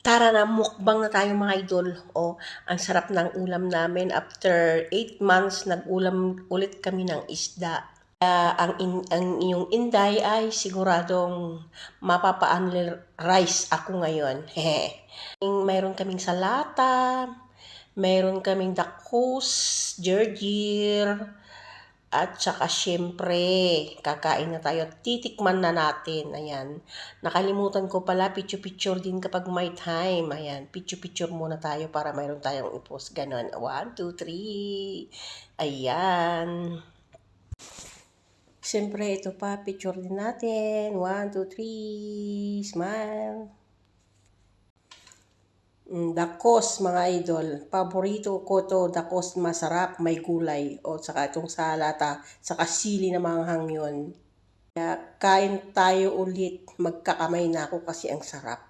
Tara na, mukbang na tayo mga idol. Ang sarap ng ulam namin. After 8 months, nag-ulam ulit kami ng isda. Ang iyong inday ay siguradong mapapa-only rice ako ngayon. Mayroon kaming salata, mayroon kaming dakos, gergir, at saka syempre, kakain na tayo. Titikman na natin. Ayan. Nakalimutan ko pala, picture-picture din kapag may time. Ayan. Picture-picture muna tayo para mayroon tayong i-post. Ganon. 1, 2, 3. Ayan. Siyempre, ito pa. Picture din natin. 1, 2, 3. Smile. Dakos mga idol. Paborito ko to, dakos, masarap, may gulay. Saka itong salata, saka sili na manghang yun. Kaya kain tayo ulit. Magkakamay na ako kasi ang sarap.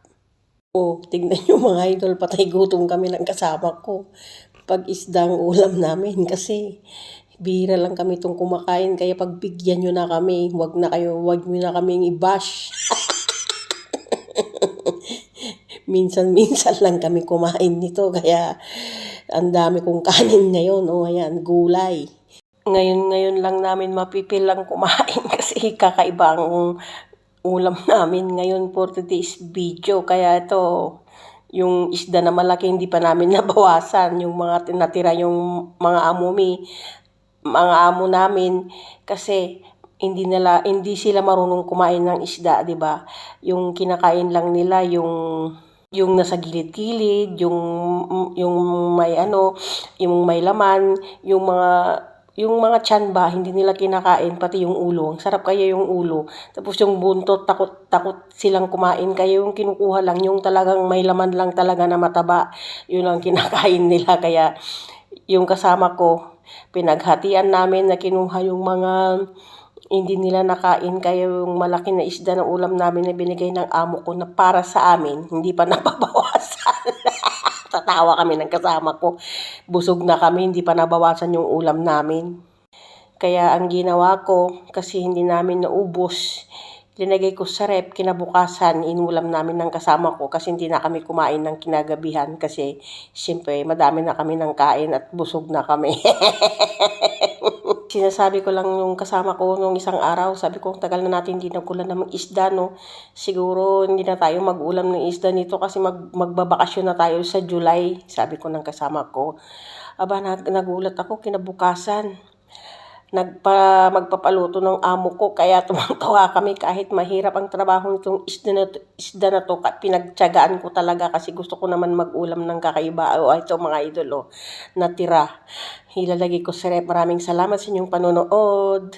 Tignan nyo mga idol, patay gutom kami ng kasama ko. Pag isdang ulam namin kasi bihira lang kami itong kumakain. Kaya pagbigyan nyo na kami, wag nyo na kaming i-bash. Minsan-minsan lang kami kumain nito, kaya ang dami kong kanin ngayon. Ayan, gulay. Ngayon lang namin mapipilang kumain kasi kakaiba ang ulam namin ngayon for today's video. Kaya ito, yung isda na malaki hindi pa namin nabawasan. Yung mga natira yung mga amo namin kasi hindi sila marunong kumain ng isda, 'di ba? Yung kinakain lang nila yung nasa gilid-gilid, yung may laman, yung mga tiyan ba, hindi nila kinakain, pati yung ulo. Ang sarap kaya yung ulo. Tapos yung buntot, takot silang kumain. Kaya yung kinukuha lang, yung talagang may laman lang talaga na mataba. Yun ang kinakain nila. Kaya yung kasama ko, pinaghatian namin na kinuha yung mga hindi nila nakain, kaya yung malaki na isda na ulam namin na binigay ng amo ko na para sa amin, hindi pa nababawasan. Tatawa kami ng kasama ko. Busog na kami, hindi pa nabawasan yung ulam namin. Kaya ang ginawa ko, kasi hindi namin naubos, linagay ko sa rep, kinabukasan, inulam namin ng kasama ko kasi hindi na kami kumain ng kinagabihan kasi siyempre madami na kami ng kain at busog na kami. Sinasabi ko lang yung kasama ko nung isang araw, sabi ko, tagal na natin hindi nagulan ng isda, no? Siguro hindi na tayo mag-ulam ng isda nito kasi magbabakasyon na tayo sa July, sabi ko ng kasama ko. Aba, nagulat ako kinabukasan. Magpapaluto ng amo ko, kaya tumatawa kami kahit mahirap ang trabaho nitong isda na to, pinagtiyagaan ko talaga kasi gusto ko naman mag-ulam ng kakaiba. Ito mga idol, natira. Ilalagay ko sa rep. Maraming salamat sa inyong panonood.